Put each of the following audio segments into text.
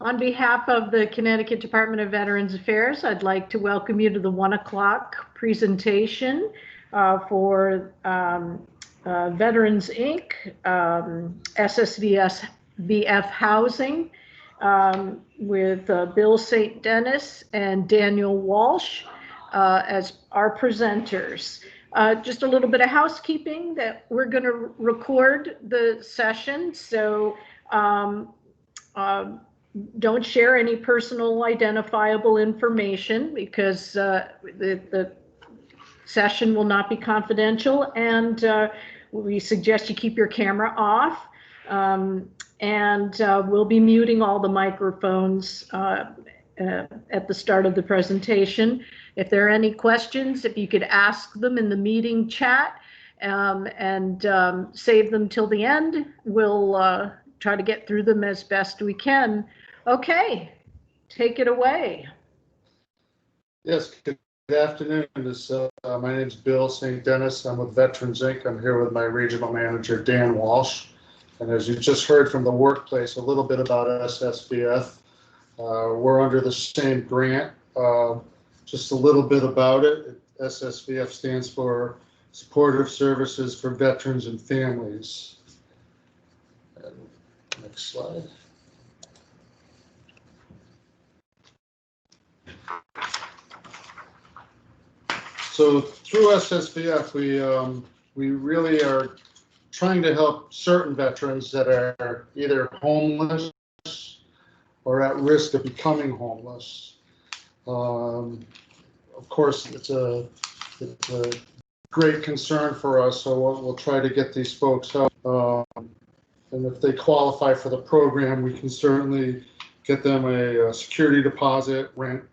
On behalf of the Connecticut Department of Veterans Affairs, I'd like to welcome you to the 1 o'clock presentation for Veterans Inc SSVF Housing with Bill St. Dennis and Daniel Walsh as our presenters. Just a little bit of housekeeping that we're going to record the session, so don't share any personal identifiable information because the session will not be confidential, and we suggest you keep your camera off, and we'll be muting all the microphones at the start of the presentation. If there are any questions, if you could ask them in the meeting chat and save them till the end, we'll try to get through them as best we can. Okay, take it away. Yes, good afternoon. My name is Bill St. Dennis. I'm with Veterans Inc. I'm here with my regional manager, Dan Walsh. And as you just heard from the workplace, a little bit about SSVF. We're under the same grant. Just a little bit about it. SSVF stands for Supportive Services for Veterans and Families. And next slide. So through SSVF, we really are trying to help certain veterans that are either homeless or at risk of becoming homeless. Of course, it's a great concern for us, so we'll try to get these folks help. And if they qualify for the program, we can certainly get them a security deposit, rent,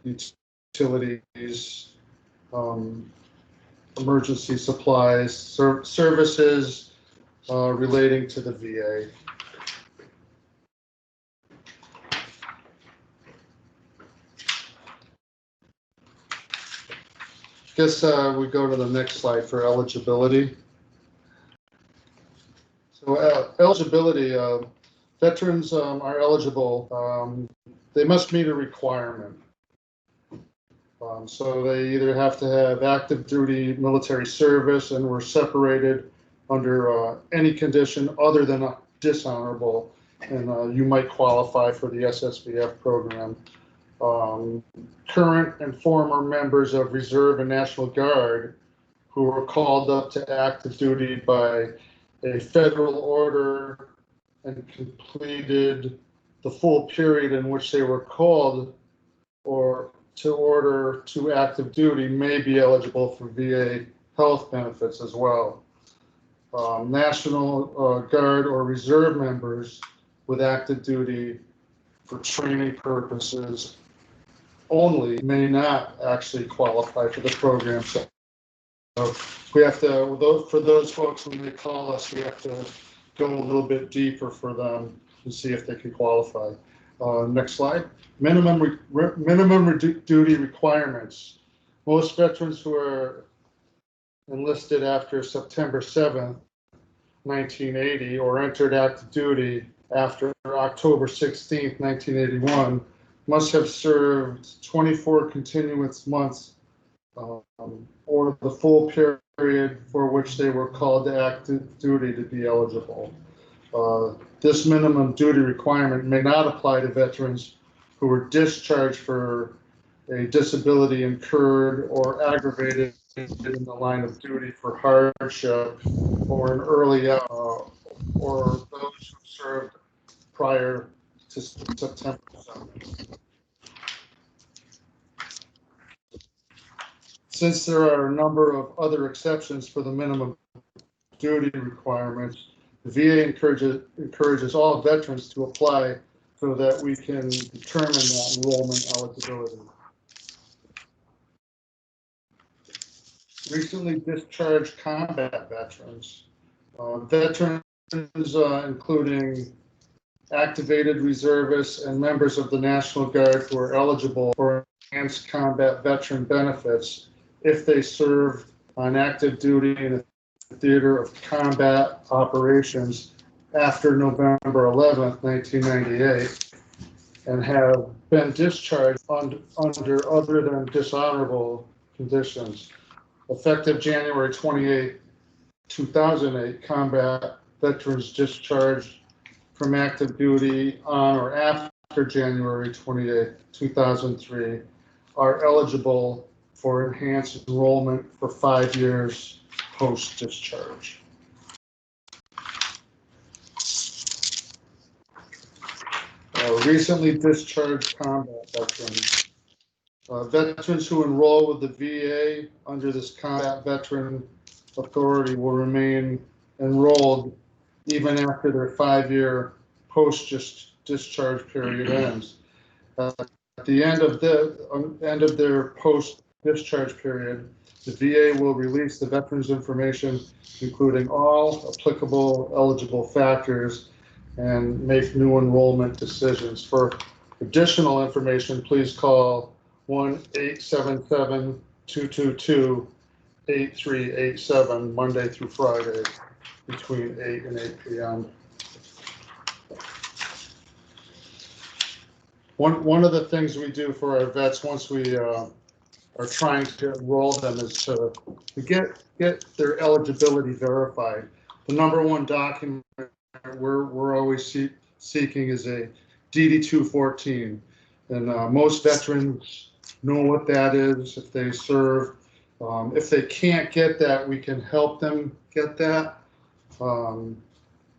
utilities, emergency supplies, services relating to the VA. I guess we go to the next slide for eligibility. So eligibility, veterans are eligible. They must meet a requirement. So they either have to have active duty military service and were separated under any condition other than dishonorable, and you might qualify for the SSVF program. Current and former members of Reserve and National Guard who were called up to active duty by a federal order and completed the full period in which they were called or to order to active duty may be eligible for VA health benefits as well. National Guard or Reserve members with active duty for training purposes only may not actually qualify for the program. So we have to, for those folks when they call us, we have to go a little bit deeper for them to see if they can qualify. Next slide. Minimum duty requirements. Most veterans who are enlisted after September 7th, 1980, or entered active duty after October 16th, 1981, must have served 24 continuous months or the full period for which they were called to active duty to be eligible. This minimum duty requirement may not apply to veterans who were discharged for a disability incurred or aggravated in the line of duty for hardship or an early or those who served prior to September 7th. Since there are a number of other exceptions for the minimum duty requirements, the VA encourages all veterans to apply so that we can determine that enrollment eligibility. Recently discharged combat veterans. Veterans including activated reservists and members of the National Guard who are eligible for enhanced combat veteran benefits if they served on active duty in a theater of combat operations after November 11th, 1998, and have been discharged under other than dishonorable conditions. Effective January 28, 2008, combat veterans discharged from active duty on or after January 28, 2003 are eligible for enhanced enrollment for 5 years post-discharge. Recently discharged combat veterans. Veterans who enroll with the VA under this combat veteran authority will remain enrolled even after their 5-year post-discharge period ends. At the end of their post-discharge period, the VA will release the veteran's information, including all applicable eligible factors, and make new enrollment decisions. For additional information, please call 1-877-222-8387 Monday through Friday between 8 and 8 p.m. One of the things we do for our vets once we are trying to enroll them is to get their eligibility verified. The number one document we're always seeking is a DD-214, and most veterans know what that is if they serve. If they can't get that, we can help them get that,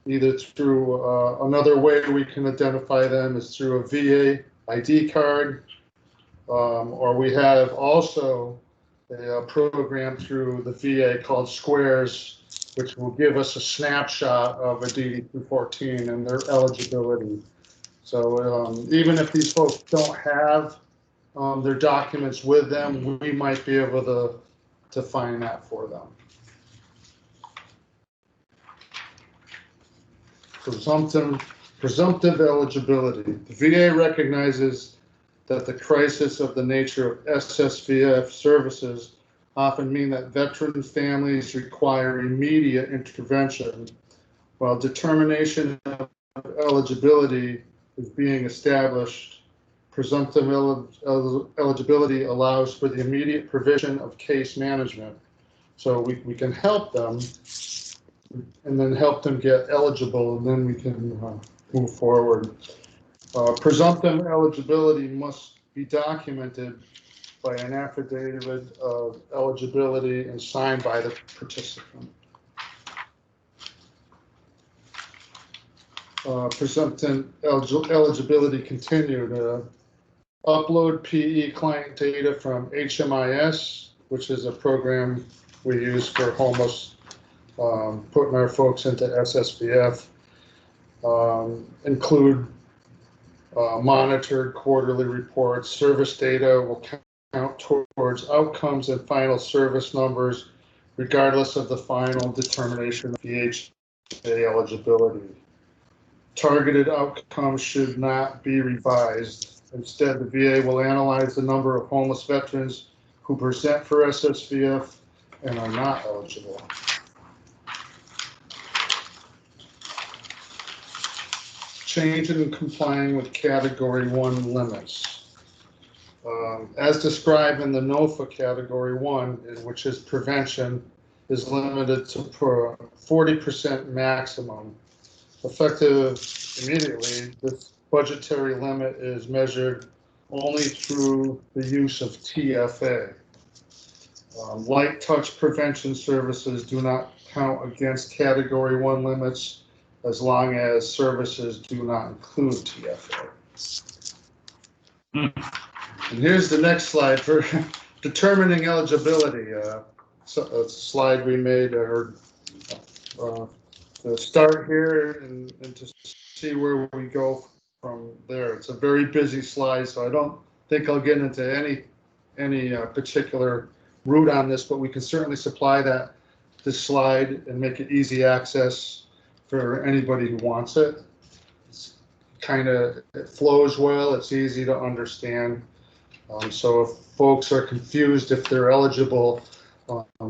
either through another way we can identify them is through a VA ID card, or we have also a program through the VA called Squares, which will give us a snapshot of a DD-214 and their eligibility. So even if these folks don't have their documents with them, we might be able to find that for them. Presumptive eligibility. The VA recognizes that the crisis of the nature of SSVF services often mean that veteran families require immediate intervention, while determination of eligibility is being established. Presumptive eligibility allows for the immediate provision of case management. So we can help them and then help them get eligible, and then we can move forward. Presumptive eligibility must be documented by an affidavit of eligibility and signed by the participant. Presumptive eligibility continued. Upload PE client data from HMIS, which is a program we use for homeless, putting our folks into SSVF. Include monitored quarterly reports. Service data will count towards outcomes and final service numbers, regardless of the final determination of VHA eligibility. Targeted outcomes should not be revised. Instead, the VA will analyze the number of homeless veterans who present for SSVF and are not eligible. Change in complying with Category 1 limits. As described in the NOFA Category 1, which is prevention, is limited to 40% maximum. Effective immediately, this budgetary limit is measured only through the use of TFA. Light touch prevention services do not count against Category 1 limits as long as services do not include TFA. And here's the next slide for determining eligibility. So a slide we made to start here and to see where we go from there. It's a very busy slide, so I don't think I'll get into any particular route on this, but we can certainly supply this slide and make it easy access for anybody who wants it. It flows well, it's easy to understand. So if folks are confused if they're eligible,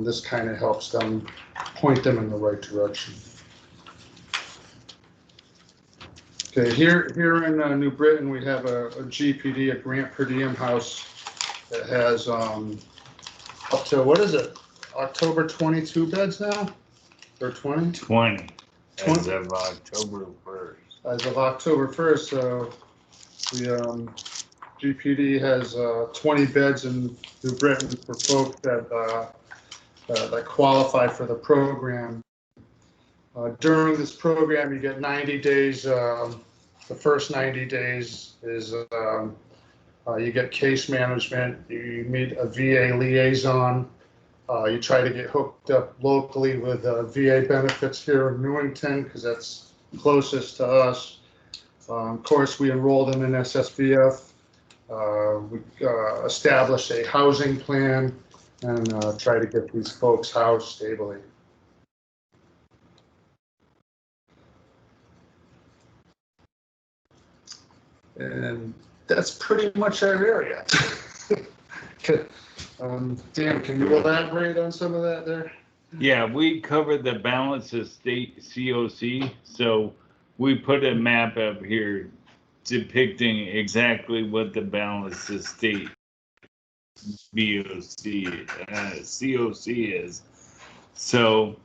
this kind of helps them point them in the right direction. Okay, here in New Britain, we have a GPD, a grant per diem house that has up to, what is it, October 22 beds now? Or 20? 20 20. as of October 1st. As of October 1st, so the GPD has 20 beds in New Britain for folks that qualify for the program. During this program, you get 90 days. The first 90 days is you get case management. You meet a VA liaison. You try to get hooked up locally with VA benefits here in Newington because that's closest to us. Of course, we enroll them in SSVF. We establish a housing plan and try to get these folks housed stably. And that's pretty much our area. Dan, can you elaborate on some of that there? Yeah, we covered the balance of state COC, so we put a map up here depicting exactly what the balance of state COC is. So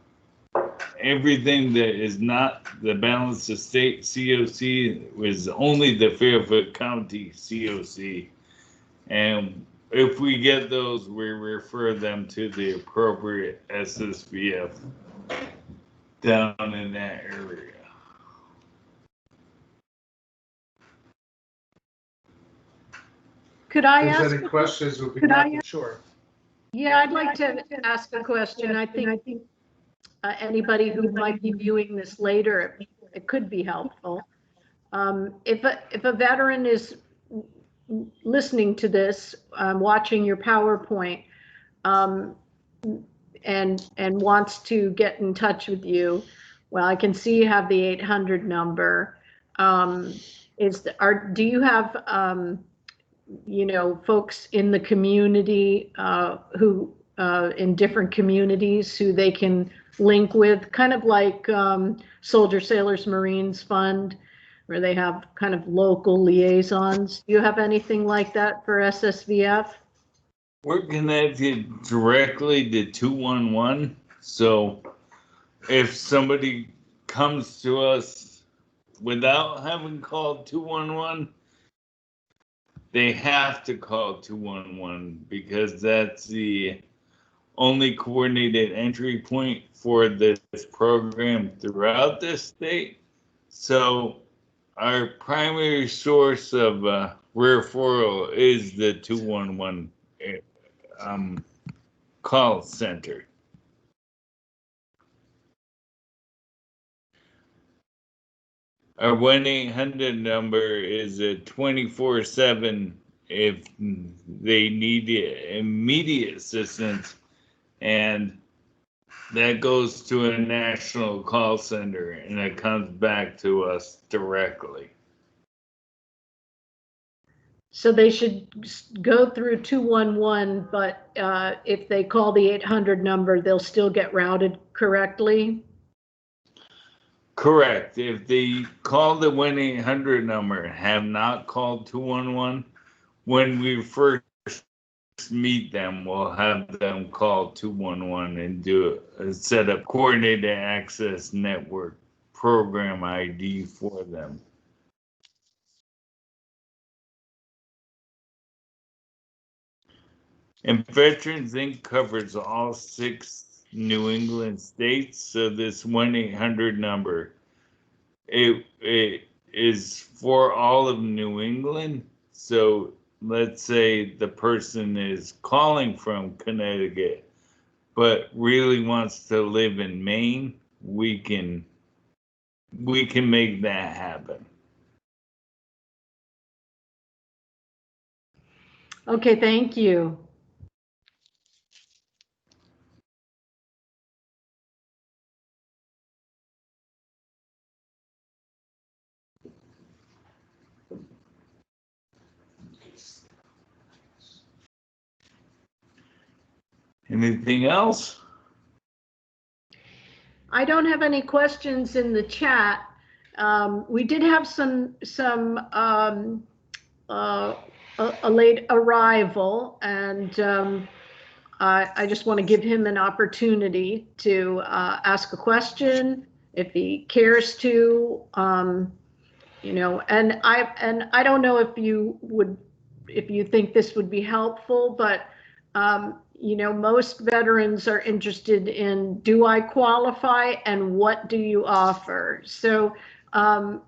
everything that is not the balance of state COC was only the Fairfield County COC. And if we get those, we refer them to the appropriate SSVF down in that area. Could I If ask? there's any questions, we'll be sure. Yeah, I'd like to ask a question. I think anybody who might be viewing this later, it could be helpful. If a veteran is listening to this, watching your PowerPoint, and wants to get in touch with you, well, I can see you have the 800 number. Do you have folks in the community who in different communities who they can link with, kind of like Soldier Sailors Marines Fund, where they have kind of local liaisons? Do you have anything like that for SSVF? We're connected directly to 211. So if somebody comes to us without having called 211, they have to call 211 because that's the only coordinated entry point for this program throughout the state. So our primary source of referral is the 211 call center. Our 1-800 number is a 24/7 if they need immediate assistance, and that goes to a national call center and it comes back to us directly. So they should go through 211, but if they call the 800 number, they'll still get routed correctly? Correct. If they call the 1-800 number and have not called 211, when we first meet them, we'll have them call 211 and do a set up coordinated access network program ID for them. And Veterans Inc covers all 6 New England states, so this 1-800 number, it is for all of New England. So let's say the person is calling from Connecticut, but really wants to live in Maine, we can make that happen. Okay, thank you. Anything else? I don't have any questions in the chat. We did have some a late arrival, and I just want to give him an opportunity to ask a question if he cares to. You know, and I don't know if you think this would be helpful, but you know, most veterans are interested in, do I qualify and what do you offer? So you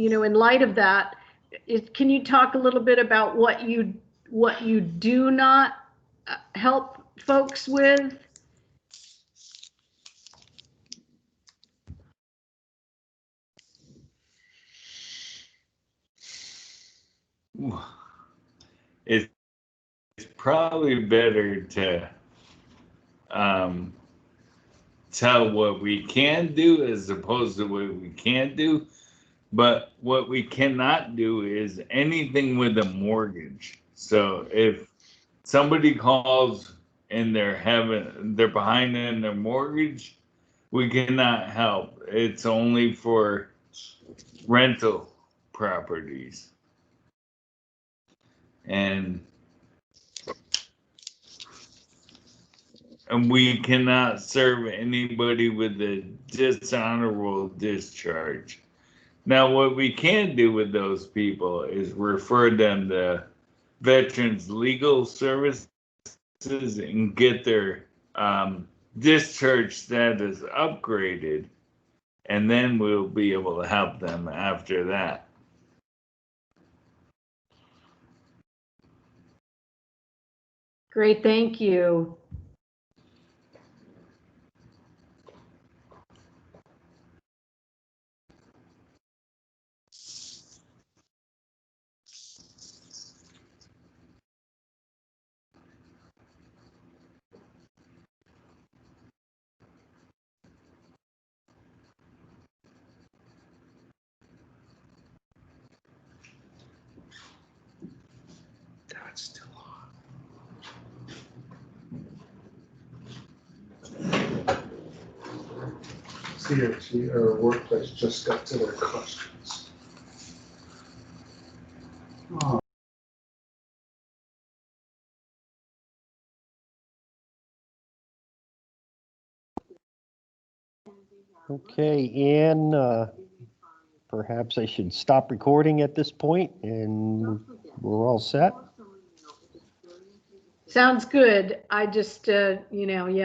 know, in light of that, can you talk a little bit about what you do not help folks with? It's probably better to tell what we can do as opposed to what we can't do. But what we cannot do is anything with a mortgage. So if somebody calls and they're behind in their mortgage, we cannot help. It's only for rental properties. And we cannot serve anybody with a dishonorable discharge. Now, what we can do with those people is refer them to Veterans Legal Services and get their discharge status upgraded, and then we'll be able to help them after that. Great, thank you. That's still on. CRT or workplace just got to their questions. Oh. Okay, Ann, perhaps I should stop recording at this point and we're all set. Sounds good. I just, you know, yeah.